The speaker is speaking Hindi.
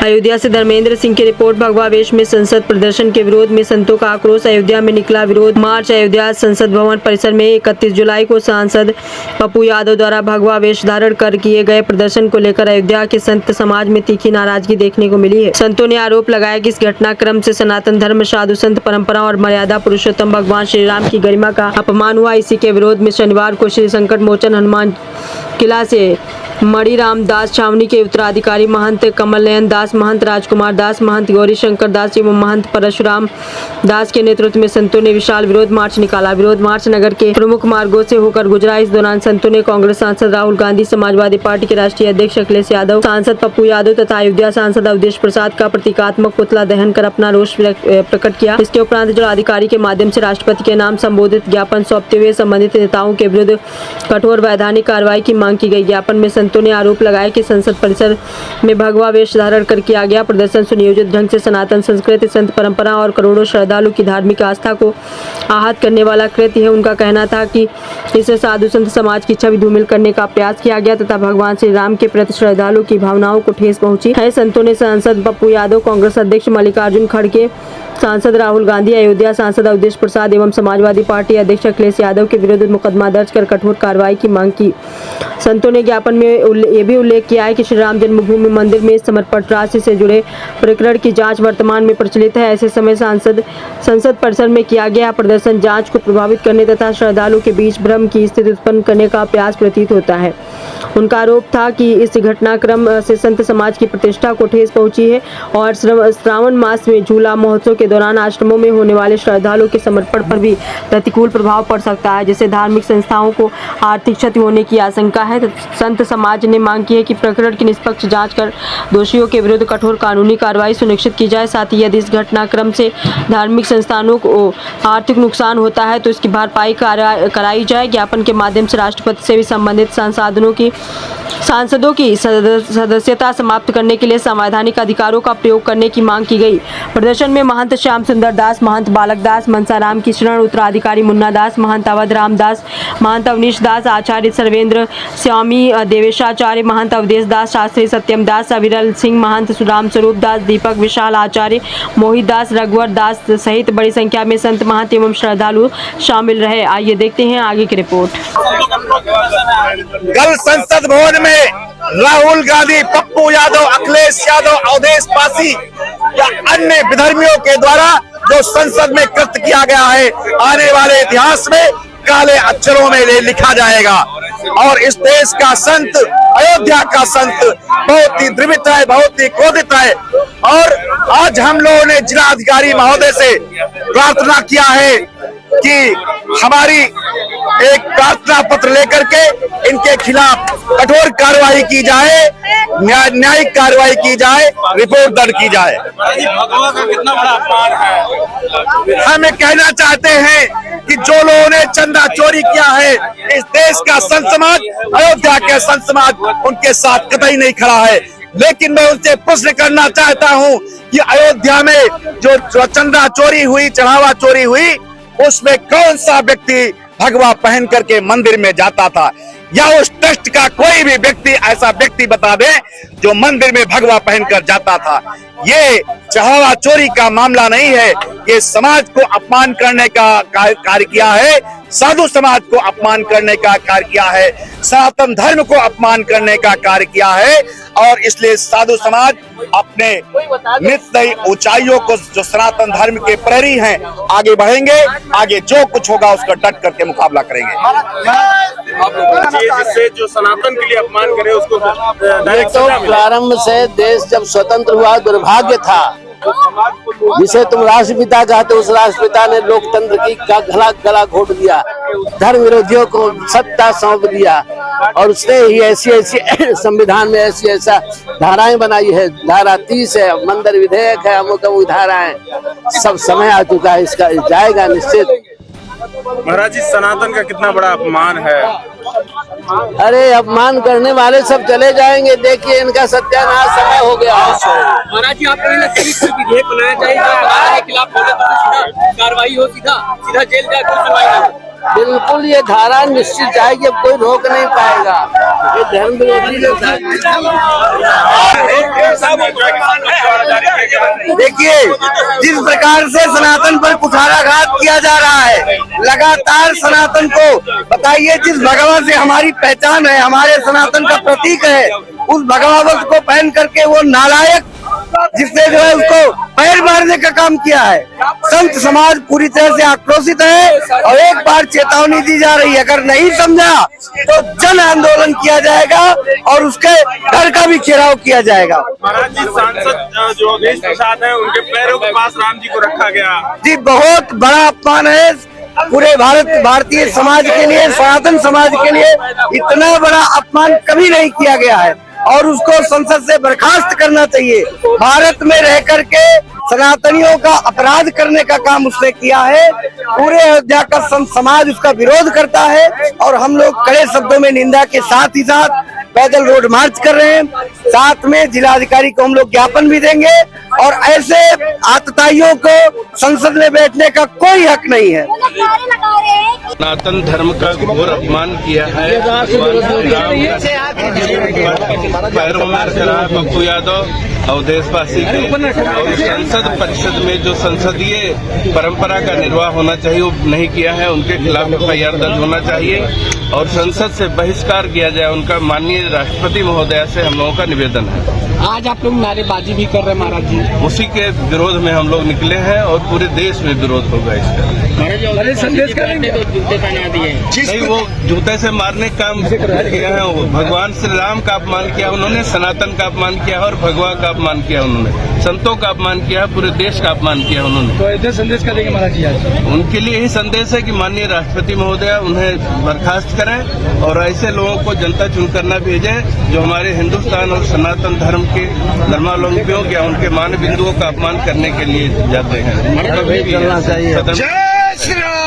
अयोध्या से धर्मेंद्र सिंह की रिपोर्ट। भगवा वेश में संसद प्रदर्शन के विरोध में संतों का आक्रोश। अयोध्या में निकला विरोध मार्च। अयोध्या संसद भवन परिसर में 31 जुलाई को सांसद पप्पू यादव द्वारा भगवा वेश धारण कर किए गए प्रदर्शन को लेकर अयोध्या के संत समाज में तीखी नाराजगी देखने को मिली है। संतों ने आरोप लगाया कि इस घटनाक्रम से सनातन धर्म, साधु संत परंपरा और मर्यादा पुरुषोत्तम भगवान श्री राम की गरिमा का अपमान हुआ। इसी के विरोध में शनिवार को श्री संकट मोचन हनुमान किला से मणिराम दास छावनी के उत्तराधिकारी महंत कमल नयन दास, महंत राजकुमार दास, महंत गौरी शंकर दास एवं महंत परशुराम दास के नेतृत्व में संतों ने विशाल विरोध मार्च निकाला। विरोध मार्च नगर के प्रमुख मार्गों से होकर गुजरा। इस दौरान संतों ने कांग्रेस सांसद राहुल गांधी, समाजवादी पार्टी के राष्ट्रीय अध्यक्ष अखिलेश यादव, सांसद पप्पू यादव तथा अयोध्या सांसद अवधेश प्रसाद का प्रतीकात्मक पुतला दहन कर अपना रोष प्रकट किया। इसके उपरांत जिलाधिकारी के माध्यम से राष्ट्रपति के नाम संबोधित ज्ञापन सौंपते हुए संबंधित नेताओं के विरुद्ध कठोर वैधानिक कार्रवाई की मांग की गई। ज्ञापन में संतों ने आरोप लगाया कि संसद परिसर में भगवा वेश धारण कर किया गया प्रदर्शन सुनियोजित ढंग से सनातन संस्कृति, संत परंपरा और करोड़ों श्रद्धालु की धार्मिक आस्था को आहत करने वाला कृत्य है। उनका कहना था कि इससे साधु संत समाज की छवि धूमिल करने का प्रयास किया गया तथा भगवान श्री राम के प्रति श्रद्धालु की भावनाओं को ठेस पहुंची है। संतों ने सांसद पप्पू यादव, कांग्रेस अध्यक्ष मल्लिकार्जुन खड़गे, सांसद राहुल गांधी, अयोध्या सांसद अवधेश प्रसाद एवं समाजवादी पार्टी अध्यक्ष अखिलेश यादव के विरुद्ध मुकदमा दर्ज कर कठोर कार्रवाई की मांग की। संतों ने ज्ञापन में ये भी उल्लेख किया है कि श्री राम जन्मभूमि मंदिर में समर्पण राशि से जुड़े प्रकरण की जांच वर्तमान में प्रचलित है। ऐसे समय संसद परिसर में किया गया प्रदर्शन जांच को प्रभावित करने तथा श्रद्धालुओं के बीच भ्रम की स्थिति उत्पन्न करने का प्रयास प्रतीत होता है। उनका आरोप था कि इस घटनाक्रम से संत समाज की प्रतिष्ठा को ठेस पहुंची है और श्रावण मास में झूला महोत्सव के दौरान आश्रमों में होने वाले श्रद्धालुओं के समर्पण पर भी प्रतिकूल प्रभाव पड़ सकता है, जिससे धार्मिक संस्थाओं को आर्थिक क्षति होने की आशंका है। संत समाज ने मांग की है कि प्रकरण की निष्पक्ष जांच कर दोषियों के विरुद्ध कठोर कानूनी कार्रवाई सुनिश्चित की जाए। साथ ही यदि इस घटनाक्रम से धार्मिक संस्थानों को आर्थिक नुकसान होता है तो इसकी भरपाई कराई जाए। ज्ञापन के माध्यम से राष्ट्रपति से भी संबंधित सांसदों की सदस्यता समाप्त करने के लिए संवैधानिक अधिकारों का प्रयोग करने की मांग की गई। प्रदर्शन में महंत श्याम सुंदर दास, महंत बालक दास, मनसाराम किशरण, उत्तराधिकारी मुन्ना दास, महंत अवध राम दास, महंत अवनीश दास, आचार्य सर्वेंद्र स्वामी देवेशाचार्य, महंत अवधेश दास, शास्त्री सत्यम दास, अविरल सिंह, महंत राम स्वरूप दास, दीपक विशाल आचार्य, मोहित दास, रघुवर दास सहित बड़ी संख्या में संत महंत एवं श्रद्धालु शामिल रहे। आइए देखते हैं आगे की रिपोर्ट। कल संसद भवन में राहुल गांधी, पप्पू यादव, अखिलेश यादव, अवधेश पासी या अन्य विधर्मियों के द्वारा जो संसद में कृत्य किया गया है, आने वाले इतिहास में काले अक्षरों में लिखा जाएगा। और इस देश का संत, अयोध्या का संत बहुत ही द्रवित है, बहुत ही क्रोधित है। और आज हम लोगों ने जिलाधिकारी महोदय से प्रार्थना किया है कि हमारी एक प्रार्थना पत्र लेकर के इनके खिलाफ कठोर कार्रवाई की जाए, न्यायिक कार्रवाई की जाए, रिपोर्ट दर्ज की जाए। भगवा का कितना बड़ा अपमान है। हम ये कहना चाहते हैं कि जो लोगों ने चंदा चोरी किया है, इस देश का संत समाज, अयोध्या के संत समाज उनके साथ कतई नहीं खड़ा है। लेकिन मैं उनसे प्रश्न करना चाहता हूं कि अयोध्या में जो चंदा चोरी हुई, चढ़ावा चोरी हुई, उसमें कौन सा व्यक्ति भगवा पहन करके मंदिर में जाता था? या उस ट्रस्ट का कोई भी व्यक्ति ऐसा व्यक्ति बता दे जो मंदिर में भगवा पहनकर जाता था। ये चढ़ावा चोरी का मामला नहीं है, ये समाज को अपमान करने का कार्य किया है, साधु समाज को अपमान करने का कार्य किया है, सनातन धर्म को अपमान करने का कार्य किया है। और इसलिए साधु समाज अपने नित नई ऊंचाइयों को, जो सनातन धर्म के प्रहरी हैं, आगे बढ़ेंगे। आगे जो कुछ होगा उसका डट करके मुकाबला करेंगे। जिससे जो सनातन के लिए अपमान करे उसको तो प्रारंभ से देश जब स्वतंत्र हुआ दुर्भाग्य था, जिसे तुम राष्ट्रपिता कहते, उस राष्ट्रपिता ने लोकतंत्र की गला घोट दिया, धर्म विरोधियों को सत्ता सौंप दिया और उसने ही ऐसी संविधान में ऐसा धाराएं बनाई है। धारा 30 है, मंदिर विधेयक है, अमुक अमुक धाराएं, सब समय आ चुका है, इसका जाएगा निश्चित। महाराज जी, सनातन का कितना बड़ा अपमान है। अरे अपमान करने वाले सब चले जाएंगे, देखिए इनका सत्यानाश समय हो गया। महाराज जी, आपको नहीं लगता कि विधेयक बनाया जाएगा के खिलाफ कार्रवाई हो, सीधा सीधा जेल जाए, कोई सुनवाई नहीं हो। बिल्कुल ये धारा निश्चित जाएगी, अब कोई रोक नहीं पाएगा। ये धर्म विरोधी लोग देखिए, जिस प्रकार से सनातन पर कुठाराघात किया जा रहा है, लगातार सनातन को बताइए, जिस भगवा से हमारी पहचान है, हमारे सनातन का प्रतीक है, उस भगवावत को पहन करके वो नालायक जिसने जो है उसको पैर मारने का काम किया है। संत समाज पूरी तरह से आक्रोशित है और एक बार चेतावनी दी जा रही है, अगर नहीं समझा तो जन आंदोलन किया जाएगा और उसके घर का भी घेराव किया जाएगा। महाराज जी, सांसद जो अवधेश प्रसाद है, उनके पैरों के पास राम जी को रखा गया। जी, बहुत बड़ा अपमान है पूरे भारतीय समाज के लिए, सनातन समाज के लिए इतना बड़ा अपमान कभी नहीं किया गया है और उसको संसद से बर्खास्त करना चाहिए। भारत में रह करके सनातनियों का अपराध करने का काम उसने किया है। पूरे अयोध्या का समाज उसका विरोध करता है और हम लोग कड़े शब्दों में निंदा के साथ ही साथ पैदल रोड मार्च कर रहे हैं। साथ में जिलाधिकारी को हम लोग ज्ञापन भी देंगे और ऐसे आतताइयों को संसद में बैठने का कोई हक नहीं है। सनातन धर्म का घोर अपमान किया है। पैरों में रख रहा है पप्पू यादव अवधेशवासी के, और संसद परिषद में जो संसदीय परंपरा का निर्वाह होना चाहिए वो नहीं किया है। उनके खिलाफ FIR दर्ज होना चाहिए और संसद से बहिष्कार किया जाए। उनका माननीय राष्ट्रपति महोदया से हम लोगों का निवेदन है। आज आप लोग नारेबाजी भी कर रहे हैं महाराज जी, उसी के विरोध में हम लोग निकले हैं और पूरे देश में विरोध होगा इसका। संदेश करेंगे तो जूते पहना दिए नहीं, वो जूते से मारने का काम किया है। वो भगवान श्री राम का अपमान किया उन्होंने, सनातन का अपमान किया और भगवा का अपमान किया उन्होंने, संतों का अपमान किया, पूरे देश का अपमान किया उन्होंने। तो ऐसे संदेश क्या देंगे महाराज जी आज? उनके लिए यही संदेश है कि माननीय राष्ट्रपति महोदया उन्हें बर्खास्त करें और ऐसे लोगों को जनता चुनकर न भेजे जो हमारे हिंदुस्तान और सनातन धर्म के धर्मावलंबियों या उनके मान बिंदुओं का अपमान करने के लिए जाते हैं। कभी भी चाहिए। जय श्री राम।